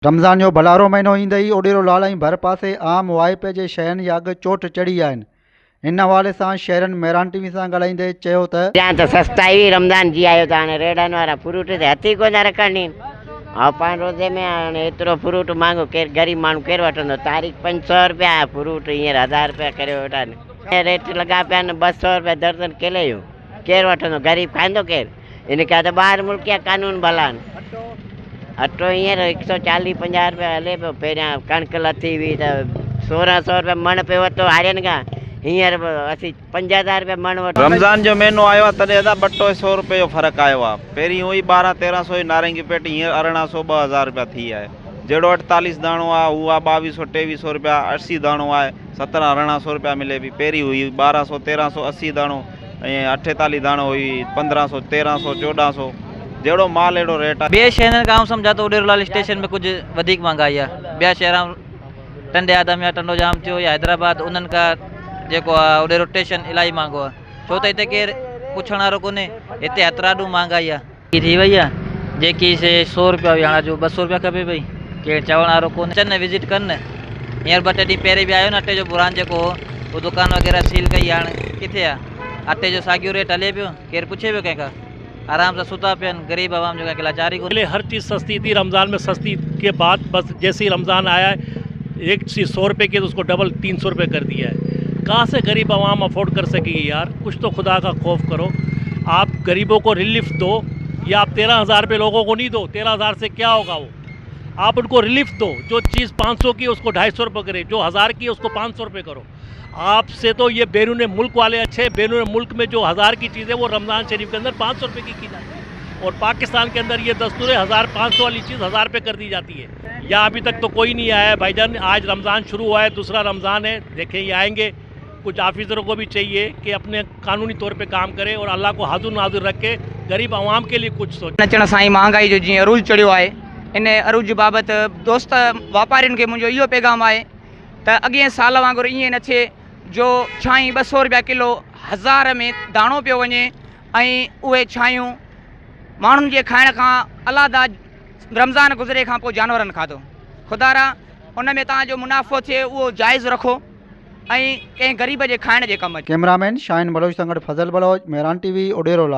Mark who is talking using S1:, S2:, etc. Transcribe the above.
S1: रमज़ान जो भलारो महीनो ईंदे ई ओडेरो लाल ऐं भर पासे आम वाइपे जे शयुनि या अघु चोट चढ़ी आहिनि। इन हवाले सां शहरनि मेरान टीवी सां ॻाल्हाईंदे चयो त
S2: ત્યાં તો સસ્તા એવી રમઝાન જી આવ્યો था અને રેડાન वारा फ्रूट हथी कोन रखणी और 5 रोज़े में हाणे एतिरो फ्रूट मांगो केरु गरीब माण्हू केरु वठंदो। तारीख़ 500 रुपया फ्रूट हींअर 1000 रुपया करे वेठा आहिनि। रेट लॻा पिया आहिनि 200 रुपया दर्जन केले जो। केरु वठंदो? गरीब खाईंदो केरु? इन करे त ॿाहिरि मुल्क जा कानून भला आहिनि। अटो हींअर 140-50 रुपया हले पियो। पहिरियां कणिक लथी हुई त 1600 रुपया मण पियो वरितो हारियुनि खां। हींअर असीं 5000 रुपया मण वठो।
S3: रमज़ान जो महीनो आयो आहे तॾहिं अदा 200 रुपये जो फ़र्क़ु आयो आहे। पहिरीं हुई 1200-1300 जी नारंगी पेटी, हींअर 1800-2000 रुपया थी आहे। जहिड़ो 48 दाणो आहे उहा 2200-2300 रुपया। 80 दाणो आहे 1700-1800 रुपया मिले पई। पहिरीं हुई 1200-1300 80 दाणो, ऐं 48 दाणो हुई 1500-1300-1400। जहिड़ो माल अहिड़ो रेट आहे।
S4: ॿिए शहरनि खां सम्झा थो ओडेरोलाल स्टेशन में कुझु वधीक महांगाई आहे। ॿिया शहर टंडे आदम या टंडो जाम थियो या हैदराबाद, उन्हनि खां जेको आहे ओडेरो स्टेशन इलाही महांगो आहे। छो त हिते केरु पुछण वारो कोन्हे। हिते हथराॾू महांगाई आहे थी वई आहे। जेकी से 100 रुपया हुई हाणे जो 200 रुपया खपे पई। केरु चवण वारो कोन्हे। अचनि विज़िट कनि। हींअर 2 ॾींहं पहिरीं बि आयो न, अटे जो बुरान जेको हो उहो दुकान वग़ैरह सील कई। हाणे किथे आहे? अटे जो साॻियो रेट हले पियो। केरु पुछे पियो कंहिंखां? आराम से सुता पे गरीब आवाम जो का लाचारी को।
S5: पहले हर चीज़ सस्ती थी, रमज़ान में सस्ती के बाद बस जैसे ही रमज़ान आया है एक चीज़ 100 रुपये की तो उसको डबल 300 रुपये कर दिया है। कहाँ से गरीब आवाम अफोर्ड कर सकेगी यार? कुछ तो खुदा का खौफ करो। आप गरीबों को रिलीफ दो, या आप 13,000 रुपये लोगों को नहीं दो। 13,000 से क्या होगा? वो आप उनको रिलीफ दो। जो चीज़ 500 की उसको 250 रुपये करे, जो 1000 की उसको 500 रुपये करो। आपसे तो ये बैरून मुल्क वाले अच्छे। बैरून मुल्क में जो 1000 की चीज़ है वो रमज़ान शरीफ के अंदर 500 रुपये की जाती है, और पाकिस्तान के अंदर ये दस्तूर है 1500 वाली चीज़ 1000 रुपये कर दी जाती है। या अभी तक तो कोई नहीं आया है भाईजान। आज रमज़ान शुरू हुआ है, दूसरा रमज़ान है। देखें ये आएंगे। कुछ ऑफिसरों को भी चाहिए कि अपने कानूनी तौर पे काम करें और अल्लाह को हाज़ुर नाज़ुर रख के गरीब आवाम के लिए कुछ सोचें।
S6: अचण सां ई महांगाई जो जीअं अरूज चढ़ियो आहे, इन अरूज बाबति दोस्त वापारियुनि खे मुंहिंजो इहो पैगाम आहे त अॻिए साल वांगुरु ईअं न थिए जो छाई 200 रुपया किलो 1000 में दाणो पियो वञे ऐं उहे छायूं माण्हुनि जे खाइण खां अलादा रमज़ान गुज़रे खां पोइ जानवरनि खाधो। खुदारा उन में तव्हांजो मुनाफ़ो थिए उहो जाइज़ रखो ऐं कंहिं ग़रीब जे खाइण जे कम।
S1: कैमरामैन शाहिन बलोच सां गॾु फज़ल बलोच, मेरान टीवी, ओडेरो लाल।